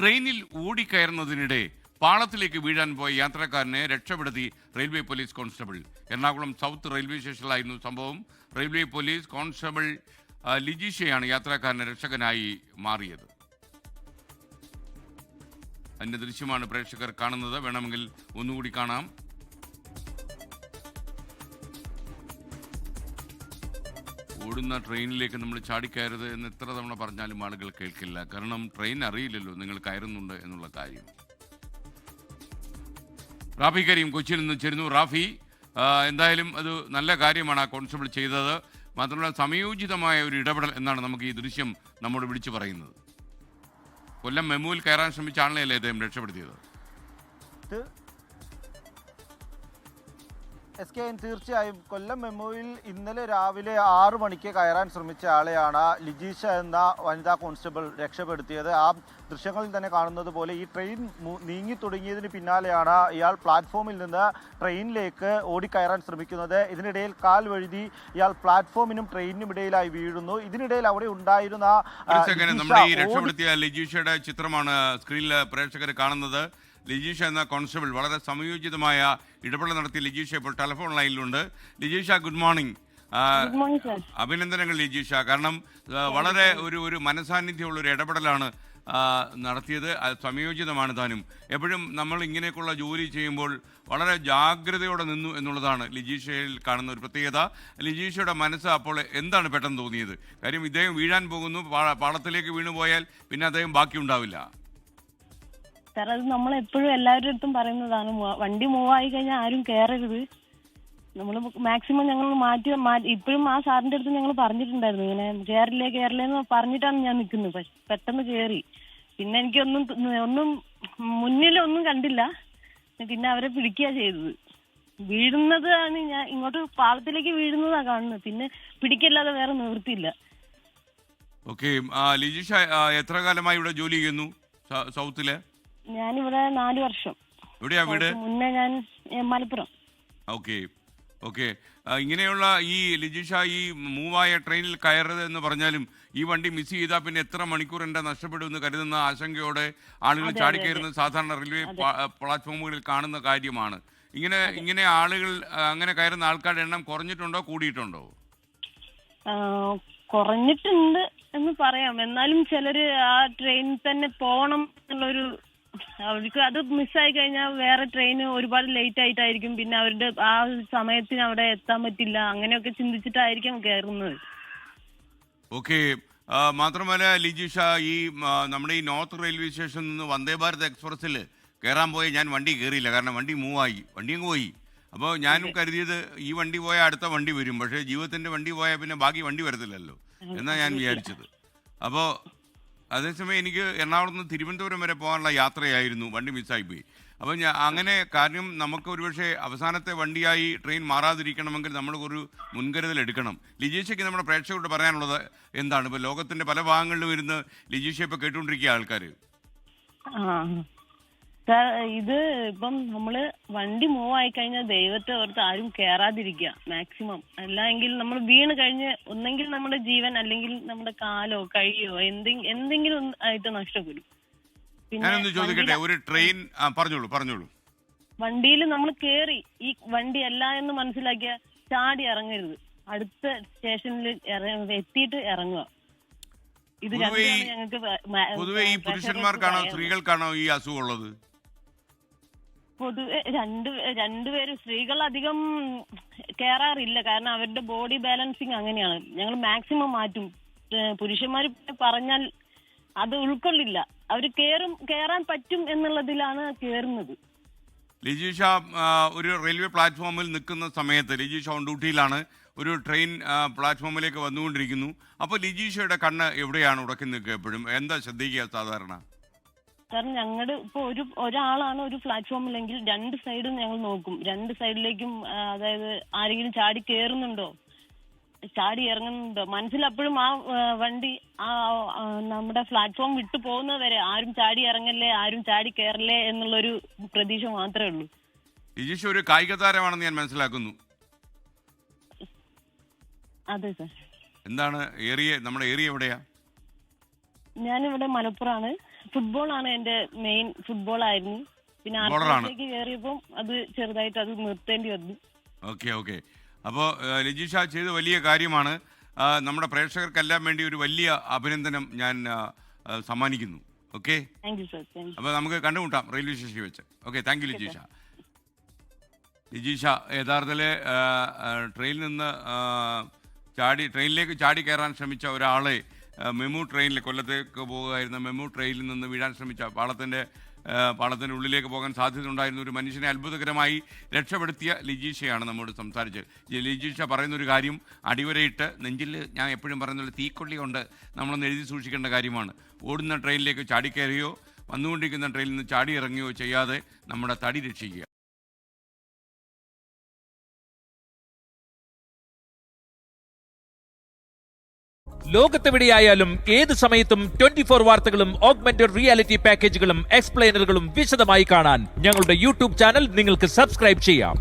ട്രെയിനിൽ ഓടിക്കയറുന്നതിനിടെ പാളത്തിലേക്ക് വീഴാൻ പോയ യാത്രക്കാരനെ രക്ഷപ്പെടുത്തി railway police constable. Ernakulam south railway സ്റ്റേഷനിലായിരുന്നു സംഭവം. റെയിൽവേ പോലീസ് കോൺസ്റ്റബിൾ ലിജീഷയാണ് യാത്രക്കാരന് രക്ഷകനായി മാറിയത്. അതിന്റെ ദൃശ്യമാണ് പ്രേക്ഷകർ കാണുന്നത്. വേണമെങ്കിൽ ഒന്നുകൂടി കാണാം. ഓടുന്ന ട്രെയിനിലേക്ക് നമ്മൾ ചാടിക്കയറരുത് എന്ന് എത്ര തവണ പറഞ്ഞാലും ആളുകൾ കേൾക്കില്ല. കാരണം ട്രെയിൻ അറിയില്ലല്ലോ നിങ്ങൾ കയറുന്നുണ്ട് എന്നുള്ള കാര്യം. റാഫി കരീം കൊച്ചിയിൽ നിന്ന് ചേരുന്നു. റാഫി, എന്തായാലും അത് നല്ല കാര്യമാണ് ആ കോൺസ്റ്റബിൾ ചെയ്തത്. മാത്രമല്ല സമയോചിതമായ ഒരു ഇടപെടൽ എന്നാണ് നമുക്ക് ഈ ദൃശ്യം നമ്മോട് വിളിച്ചു പറയുന്നത്. കൊല്ലം മെമുവിൽ കയറാൻ ശ്രമിച്ച ആളിനെയല്ലേ അദ്ദേഹം രക്ഷപ്പെടുത്തിയത്? SKN തീർച്ചയായും കൊല്ലം മെമുവിൽ ഇന്നലെ രാവിലെ 6 മണിക്ക് കയറാൻ ശ്രമിച്ച ആളെയാണ് ലിജീഷ എന്ന വനിതാ കോൺസ്റ്റബിൾ രക്ഷപ്പെടുത്തിയത്. ആ ദൃശ്യങ്ങളിൽ തന്നെ കാണുന്നത് പോലെ ഈ ട്രെയിൻ നീങ്ങി തുടങ്ങിയതിന് പിന്നാലെയാണ് ഇയാൾ പ്ലാറ്റ്ഫോമിൽ നിന്ന് ട്രെയിനിലേക്ക് ഓടിക്കയറാൻ ശ്രമിക്കുന്നത്. ഇതിനിടയിൽ കാൽ വഴുതി ഇയാൾ പ്ലാറ്റ്ഫോമിനും ട്രെയിനിനും ഇടയിലായി വീഴുന്നു. ഇതിനിടയിൽ അവിടെ ഉണ്ടായിരുന്ന നമ്മുടെ ഈ രക്ഷപ്പെടുത്തിയ ലിജീഷയുടെ ചിത്രമാണ് സ്ക്രീനിൽ പ്രേക്ഷകർ കാണുന്നത്. ലിജീഷ എന്ന കോൺസ്റ്റബിൾ വളരെ സമയോചിതമായ ഇടപെടൽ നടത്തിയ ലിജീഷ ഇപ്പോൾ ടെലിഫോൺ ലൈനിലുണ്ട്. Lijisha, good morning. അഭിനന്ദനങ്ങൾ ലിജീഷ. കാരണം വളരെ ഒരു മനസാന്നിധ്യമുള്ള ഒരു ഇടപെടലാണ് നടത്തിയത്. സമയോചിതമാണ് താനും. എപ്പോഴും നമ്മൾ ഇങ്ങനെയൊക്കെയുള്ള ജോലി ചെയ്യുമ്പോൾ വളരെ ജാഗ്രതയോടെ നിന്നു എന്നുള്ളതാണ് ലിജീഷയിൽ കാണുന്ന ഒരു പ്രത്യേകത. ലിജീഷയുടെ മനസ്സ് അപ്പോൾ എന്താണ് പെട്ടെന്ന് തോന്നിയത്? കാര്യം ഇദ്ദേഹം വീഴാൻ പോകുന്നു, പാളത്തിലേക്ക് വീണുപോയാൽ പിന്നെ അദ്ദേഹം ബാക്കിയുണ്ടാവില്ല. സാർ, അത് നമ്മളെപ്പോഴും എല്ലാവരുടെ അടുത്തും പറയുന്നതാണ്. വണ്ടി മൂവായി കഴിഞ്ഞാൽ ആരും കയറരുത്. നമ്മൾ മാക്സിമം ഞങ്ങൾ മാറ്റി ഇപ്പോഴും ആ സാറിന്റെ അടുത്ത് ഞങ്ങൾ പറഞ്ഞിട്ടുണ്ടായിരുന്നു, ഇങ്ങനെ കയറില്ലേന്ന് പറഞ്ഞിട്ടാണ് ഞാൻ നിൽക്കുന്നത്. പക്ഷെ പെട്ടെന്ന് കയറി. പിന്നെ എനിക്കൊന്നും മുന്നിലൊന്നും കണ്ടില്ല. പിന്നെ അവരെ പിടിക്കുക ചെയ്തത്. വീഴുന്നതാണ്, ഞാൻ ഇങ്ങോട്ട് പാളത്തിലേക്ക് വീഴുന്നതാണ് കാണുന്നത്. പിന്നെ പിടിക്കല്ലാതെ വേറെ നിവൃത്തിയില്ല. ഓക്കെ, ലിജീഷ എത്ര കാലമായി ഇവിടെ ജോലി ചെയ്യുന്നു സൗത്തില്? ഞാനിവിടെ 4 വർഷം. എവിടെയാ വീട്? മുന്നേ ഞാൻ മലപ്പുറം. Okay okay. ഇങ്ങനെയുള്ള ഈ ലിജീഷ ഈ മൂവായ ട്രെയിനിൽ കയറരുത് എന്ന് പറഞ്ഞാലും ഈ വണ്ടി മിസ് ചെയ്താൽ പിന്നെ എത്ര മണിക്കൂർ എൻ്റെ നഷ്ടപ്പെടുമെന്ന് കരുതുന്ന ആശങ്കയോടെ ആളുകൾ ചാടിക്കയറുന്നത് സാധാരണ റെയിൽവേ പ്ലാറ്റ്ഫോമുകളിൽ കാണുന്ന കാര്യമാണ്. ഇങ്ങനെ ആളുകൾ അങ്ങനെ കയറുന്ന ആൾക്കാരുടെ എണ്ണം കുറഞ്ഞിട്ടുണ്ടോ കൂടിയിട്ടുണ്ടോ? കുറഞ്ഞിട്ടുണ്ട് എന്ന് പറയാം. എന്നാലും ചിലര് ആ ട്രെയിനിൽ തന്നെ പോകണം എന്നുള്ളൊരു, അവർക്ക് അത് മിസ്സായി കഴിഞ്ഞാൽ വേറെ ട്രെയിൻ ഒരുപാട് ലേറ്റ് ആയിട്ടായിരിക്കും. പിന്നെ അവരുടെ ആ സമയത്തിന് അവിടെ എത്താൻ പറ്റില്ല. അങ്ങനെയൊക്കെ ചിന്തിച്ചിട്ടായിരിക്കും കയറുന്നത്. ഓക്കെ. മാത്രമല്ല ലിജീഷ, ഈ നമ്മുടെ ഈ നോർത്ത് റെയിൽവേ സ്റ്റേഷനിൽ നിന്ന് വന്ദേ ഭാരത് എക്സ്പ്രസ്സിൽ കയറാൻ പോയി ഞാൻ വണ്ടി കയറിയില്ല. കാരണം വണ്ടി മൂവായി, വണ്ടി അങ്ങ് പോയി. അപ്പോൾ ഞാനും കരുതിയത് ഈ വണ്ടി പോയാൽ അടുത്ത വണ്ടി വരും. പക്ഷേ ജീവിതത്തിൻ്റെ വണ്ടി പോയാൽ പിന്നെ ബാക്കി വണ്ടി വരത്തില്ലല്ലോ എന്നാണ് ഞാൻ വിചാരിച്ചത്. അപ്പോൾ അതേസമയം എനിക്ക് എറണാകുളത്ത് നിന്ന് തിരുവനന്തപുരം വരെ പോകാനുള്ള യാത്രയായിരുന്നു, വണ്ടി മിസ്സായിപ്പോയി. അപ്പോൾ അങ്ങനെ കാര്യം നമുക്ക് ഒരുപക്ഷെ അവസാനത്തെ വണ്ടിയായി ട്രെയിൻ മാറാതിരിക്കണമെങ്കിൽ നമ്മളൊരു മുൻകരുതൽ എടുക്കണം. ലിജീഷയ്ക്ക് നമ്മുടെ പ്രേക്ഷകരോട് പറയാനുള്ളത് എന്താണ്? ഇപ്പോൾ ലോകത്തിൻ്റെ പല ഭാഗങ്ങളിലും ഇരുന്ന് ലിജീഷ ഇപ്പോൾ കേട്ടുകൊണ്ടിരിക്കുക ആൾക്കാർ. സാർ, ഇത് ഇപ്പം നമ്മള് വണ്ടി മൂവ് ആയി കഴിഞ്ഞാൽ ദൈവത്തെ ഓർത്ത് ആരും കയറാതിരിക്കുക മാക്സിമം. അല്ലെങ്കിൽ നമ്മൾ വീണ് കഴിഞ്ഞ് ഒന്നെങ്കിൽ നമ്മുടെ ജീവൻ അല്ലെങ്കിൽ നമ്മുടെ കാലോ കൈയോ എന്തെങ്കിലും ആയിട്ട് നഷ്ടപ്പെടും. പിന്നെ ചോദിക്കട്ടെ, ഒരു ട്രെയിൻ പറഞ്ഞോളൂ. വണ്ടിയിൽ നമ്മൾ കേറി ഈ വണ്ടി അല്ല എന്ന് മനസ്സിലാക്കിയ ചാടി ഇറങ്ങരുത്. അടുത്ത സ്റ്റേഷനിൽ എത്തിയിട്ട് ഇറങ്ങുക. ഇത് ഞങ്ങൾക്ക് പൊതുവെ ഈ പുരുഷന്മാർക്കാണോ സ്ത്രീകൾക്കാണോ ഈ അസുഖമുള്ളത്? പൊതുവെ രണ്ടുപേരും. സ്ത്രീകൾ അധികം കയറാറില്ല, കാരണം അവരുടെ ബോഡി ബാലൻസിങ് അങ്ങനെയാണ്. ഞങ്ങൾ മാക്സിമം മാറ്റും. പുരുഷന്മാർ പറഞ്ഞാൽ അത് ഉൾക്കൊള്ളില്ല. അവർ കയറാൻ പറ്റും എന്നുള്ളതിലാണ് കയറുന്നത്. ലിജീഷ ഒരു റെയിൽവേ പ്ലാറ്റ്ഫോമിൽ നിൽക്കുന്ന സമയത്ത്, ലിജീഷ ഓൺ ഡ്യൂട്ടിയിലാണ്, ഒരു ട്രെയിൻ പ്ലാറ്റ്ഫോമിലേക്ക് വന്നുകൊണ്ടിരിക്കുന്നു. അപ്പോൾ ലിജീഷയുടെ കണ്ണ് എവിടെയാണ് ഉടക്കി നിൽക്കുക? എപ്പോഴും എന്താ ശ്രദ്ധിക്കുക സാധാരണ? കാരണം ഞങ്ങളുടെ ഇപ്പോൾ ഒരാളാണ് ഒരു പ്ലാറ്റ്ഫോമിലെങ്കിൽ 2 സൈഡും ഞങ്ങൾ നോക്കും. 2 സൈഡിലേക്കും, അതായത് ആരെങ്കിലും ചാടി കയറുന്നുണ്ടോ, ചാടി ഇറങ്ങുന്നുണ്ടോ. മനസ്സിലപ്പോഴും ആ വണ്ടി നമ്മുടെ പ്ലാറ്റ്ഫോം വിട്ടു പോകുന്നത് വരെ ആരും ചാടി ഇറങ്ങല്ലേ, ആരും ചാടി കയറല്ലേ എന്നുള്ളൊരു പ്രതീക്ഷ മാത്രമേ ഉള്ളൂ. ലിജീഷ ഒരു കായിക താരമാണെന്ന് ഞാൻ മനസ്സിലാക്കുന്നു. അതെ സാർ. എന്താണ് നമ്മുടെ ഏരിയ എവിടെയാ? ഞാനിവിടെ മലപ്പുറമാണ്. ഫുട്ബോളാണ് എന്റെ മെയിൻ, ഫുട്ബോൾ ആയിരുന്നു. പിന്നെ ആർട്ടിലേക്ക് കയറിയപ്പോൾ അത് ചെറുതായിട്ട് അത് നിർത്തേണ്ടി വന്നു. ഓക്കെ. അപ്പോൾ ലിജീഷ ചെയ്ത വലിയ കാര്യമാണ്. നമ്മുടെ പ്രേക്ഷകർക്കെല്ലാം വേണ്ടി ഒരു വലിയ അഭിനന്ദനം ഞാൻ സമ്മാനിക്കുന്നു. Okay, thank you sir. അപ്പോൾ നമുക്ക് കണ്ടുമുട്ടാം റെയിൽവേ സ്റ്റേഷനിൽ വെച്ച്. Okay, thank you Lijisha. Lijisha യഥാർത്ഥത്തിൽ ട്രെയിനിൽ നിന്ന് ട്രെയിനിലേക്ക് ചാടി കയറാൻ ശ്രമിച്ച ഒരാളെ മെമു ട്രെയിനിൽ കൊല്ലത്തേക്ക് പോകുകയായിരുന്ന മെമു ട്രെയിനിൽ നിന്ന് വീഴാൻ ശ്രമിച്ച പാളത്തിൻ്റെ ഉള്ളിലേക്ക് പോകാൻ സാധ്യതയുണ്ടായിരുന്ന ഒരു മനുഷ്യനെ അത്ഭുതകരമായി രക്ഷപ്പെടുത്തിയ ലിജീഷയാണ് നമ്മോട് സംസാരിച്ചത്. ലിജീഷ പറയുന്നൊരു കാര്യം അടിവരയിട്ട് നെഞ്ചിൽ, ഞാൻ എപ്പോഴും പറയുന്നത് തീക്കൊള്ളി കൊണ്ട് നമ്മളൊന്ന് എഴുതി സൂക്ഷിക്കേണ്ട കാര്യമാണ്. ഓടുന്ന ട്രെയിനിലേക്ക് ചാടിക്കയറുകയോ വന്നുകൊണ്ടിരിക്കുന്ന ട്രെയിനിൽ നിന്ന് ചാടി ഇറങ്ങുകയോ ചെയ്യാതെ നമ്മുടെ തടി രക്ഷിക്കുക. ലോകത്തെവിടെയായാലും ഏത് സമയത്തും 24 വാർത്തകളും ഓഗ്മെന്റഡ് റിയാലിറ്റി പാക്കേജുകളും എക്സ്പ്ലെയിനറുകളും വിശദമായി കാണാൻ ഞങ്ങളുടെ യൂട്യൂബ് ചാനൽ നിങ്ങൾക്ക് സബ്സ്ക്രൈബ് ചെയ്യാം.